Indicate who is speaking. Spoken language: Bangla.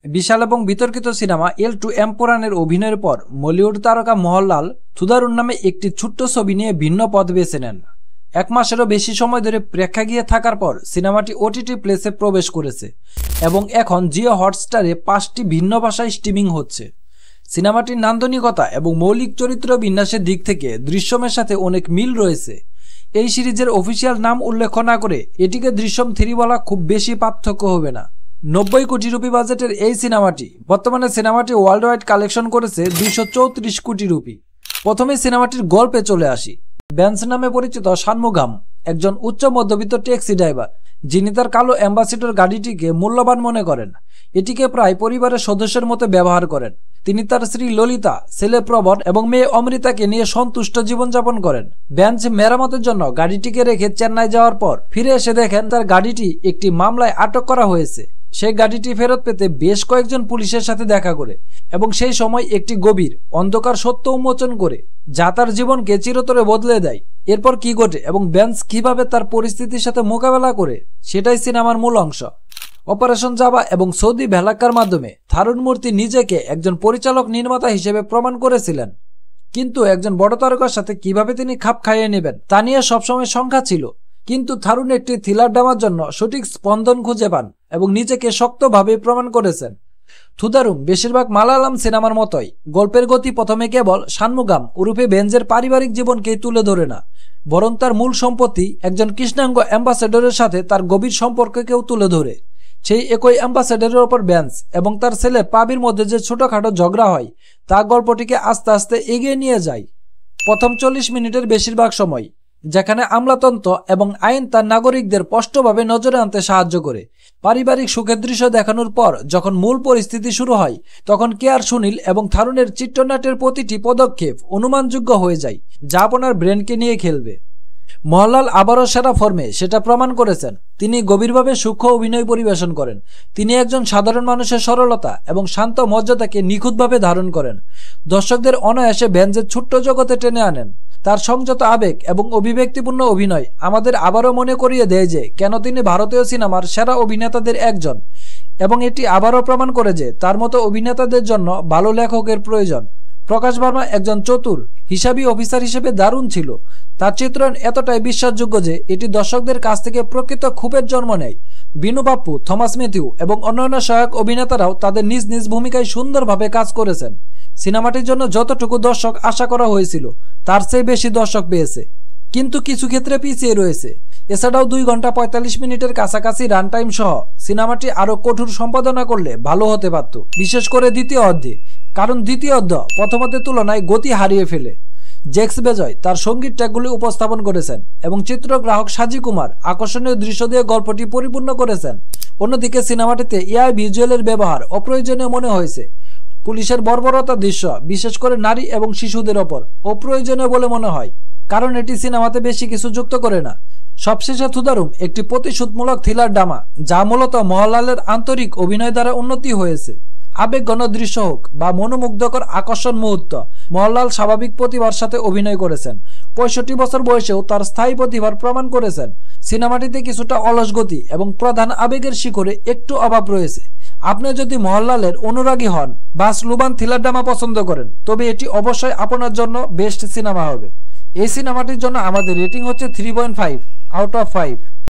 Speaker 1: বিশাল এবং বিতর্কিত সিনেমা এল টু এম্পুরানের অভিনয়ের পর বলিউড তারকা মোহনলাল থুদারুন নামে একটি ছোট্ট ছবি নিয়ে ভিন্ন পথ বেছে নেন। 1 মাসেরও বেশি সময় ধরে প্রেক্ষাগৃহে থাকার পর সিনেমাটি ওটিটি প্লেসে প্রবেশ করেছে এবং এখন জিও হটস্টারে 5টি ভিন্ন ভাষায় স্ট্রিমিং হচ্ছে। সিনেমাটির নান্দনিকতা এবং মৌলিক চরিত্র বিন্যাসের দিক থেকে দৃশ্যমের সাথে অনেক মিল রয়েছে। এই সিরিজের অফিসিয়াল নাম উল্লেখ না করে এটিকে দৃশ্যম 3 বলা খুব বেশি পার্থক্য হবে না। 90 কোটি রুপি বাজেটের এই সিনেমাটি বর্তমানে ওয়ার্ল্ড ওয়াইড কালেকশন করেছে 234 কোটি রুপি। প্রথমে সিনেমাটির গল্পে চলে আসি। ব্যান্স নামে পরিচিত শানমুগাম একজন উচ্চ মধ্যবিত্ত ট্যাক্সি ড্রাইভার, যিনি তার কালো অ্যাম্বাসেডর গাড়িটিকে মূল্যবান মনে করেন। এটিকে প্রায় পরিবারের সদস্যের মতো ব্যবহার করেন। তিনি তার স্ত্রী ললিতা, ছেলে প্রবণ এবং মেয়ে অমৃতাকে নিয়ে সন্তুষ্ট জীবনযাপন করেন। ব্যান্স মেরামতের জন্য গাড়িটিকে রেখে চেন্নাই যাওয়ার পর ফিরে এসে দেখেন তার গাড়িটি একটি মামলায় আটক করা হয়েছে। সেই গাড়িটি ফেরত পেতে বেশ কয়েকজন পুলিশের সাথে দেখা করে এবং সেই সময় একটি গভীর অন্ধকার সত্য উন্মোচন করে, যা তার জীবনকে চিরতরে বদলে দেয়। এরপর কি ঘটে এবং ব্যান্স কিভাবে তার পরিস্থিতির সাথে মোকাবেলা করে, সেটাই সিনেমার মূল অংশ। অপারেশন জাভা এবং সৌদি ভেলাক্কার মাধ্যমে থারুন মূর্তি নিজেকে একজন পরিচালক নির্মাতা হিসেবে প্রমাণ করেছিলেন, কিন্তু একজন বড় তারকার সাথে কিভাবে তিনি খাপ খাইয়ে নেবেন তা নিয়ে সবসময় শঙ্কা ছিল। কিন্তু থারুন একটি থ্রিলার ড্রামার জন্য সঠিক স্পন্দন খুঁজে পান এবং নিজেকে শক্তভাবে প্রমাণ করেছেন। থুদারুম বেশিরভাগ মালায়ালাম সিনেমার মতোই গল্পের গতি প্রথমে কেবল শানমুগাম ওরফে বেঞ্জের পারিবারিক জীবনকেই তুলে ধরে না, বরং তার মূল সম্পত্তি একজন কৃষ্ণাঙ্গ অ্যাম্বাসেডরের সাথে তার গভীর সম্পর্ককেও তুলে ধরে। সেই একই অ্যাম্বাসেডরের ওপর ব্যান্স এবং তার ছেলে পাবির মধ্যে যে ছোটখাটো ঝগড়া হয় তা গল্পটিকে আস্তে আস্তে এগিয়ে নিয়ে যায়। প্রথম 40 মিনিটের বেশিরভাগ সময়, যেখানে আমলাতন্ত্র এবং আইন তার নাগরিকদের স্পষ্টভাবে নজরে আনতে সাহায্য করে, পারিবারিক সুখের দৃশ্য দেখানোর পর যখন মূল পরিস্থিতি শুরু হয়, তখন কেয়ার সুনীল এবং থারুনের চিত্রনাট্যের প্রতিটি পদক্ষেপ অনুমানযোগ্য হয়ে যায়, যা আপনার ব্রেনকে নিয়ে খেলবে। মোহনলাল আবারও সেরা ফর্মে সেটা প্রমাণ করেছেন। তিনি গভীরভাবে সূক্ষ্ম অভিনয় পরিবেশন করেন। তিনি একজন সাধারণ মানুষের সরলতা এবং শান্ত মর্যাদাকে নিখুঁতভাবে ধারণ করেন। দর্শকদের অনায়াসে ব্যান্সের ছোট্ট জগতে টেনে আনেন। তার সংযত আবেগ এবং অভিব্যক্তিপূর্ণ অভিনয় আমাদের আবারও মনে করিয়ে দেয় যে কেন তিনি ভারতীয় সিনেমার সেরা অভিনেতাদের একজন, এবং এটি আবারও প্রমাণ করে যে তার মতো অভিনেতাদের জন্য ভালো লেখকের প্রয়োজন। প্রকাশ ভার্মা একজন চতুর হিসাবি অফিসার হিসেবে দারুণ ছিল। তার চিত্রায়ন এতটাই বিশ্বাসযোগ্য যে এটি দর্শকদের কাছ থেকে প্রকৃত ক্ষোভের জন্ম নেয়। বিনু বাপ্পু, থমাস ম্যাথিউ এবং অন্যান্য সহায়ক অভিনেতারাও তাদের নিজ নিজ ভূমিকায় সুন্দরভাবে কাজ করেছেন। সিনেমাটির জন্য যতটুকু দর্শক আশা করা হয়েছিল তার চেয়ে বেশি দর্শক পেয়েছে, কিন্তু কিছু ক্ষেত্রে পিছিয়ে রয়েছে। এছাড়াও 2 ঘন্টা 45 মিনিটের কাছাকাছি রান টাইম সহ সিনেমাটি আরও কঠোর সম্পাদনা করলে ভালো হতে পারত, বিশেষ করে দ্বিতীয় অর্ধে, কারণ দ্বিতীয় অর্ধ প্রথমতের তুলনায় গতি হারিয়ে ফেলে। জ্যাক্স বেজয় তার সঙ্গীত ট্র্যাকগুলি উপস্থাপন করেছেন এবং চিত্রগ্রাহক সাজি কুমার আকর্ষণীয় দৃশ্য দিয়ে গল্পটি পরিপূর্ণ করেছেন। অন্যদিকে সিনেমাটিতে এআই ভিজুয়ালের ব্যবহার অপ্রয়োজনীয় মনে হয়েছে। পুলিশের বর্বরতা দৃশ্য, বিশেষ করে নারী এবং শিশুদের ওপর, অপ্রয়োজনীয় বলে মনে হয়, কারণ এটি সিনেমাতে বেশি কিছু যুক্ত করে না। সবশেষে থুদারুম একটি প্রতিশোধমূলক থ্রিলার ড্রামা, যা মূলত মোহনলালের আন্তরিক অভিনয় দ্বারা উন্নতি হয়েছে। আবেগঘন দৃশ্য হোক বা মনোমুগ্ধকর আকর্ষণ মুহূর্ত, মোহনলাল স্বাভাবিক প্রতিভার সাথে অভিনয় করেছেন। 65 বছর বয়সেও তার স্থায়ী প্রতিভার প্রমাণ করেছেন। সিনেমাটিতে কিছুটা অলস গতি এবং প্রধান আবেগের শিখরে একটু অভাব রয়েছে। আপনি যদি মোহনলালের অনুরাগী হন বা স্লোবান থ্রিলার ড্রামা পছন্দ করেন, তবে এটি অবশ্যই আপনার জন্য বেস্ট সিনেমা হবে। এই সিনেমাটির জন্য আমাদের রেটিং হচ্ছে 3.5 আউট অফ 5।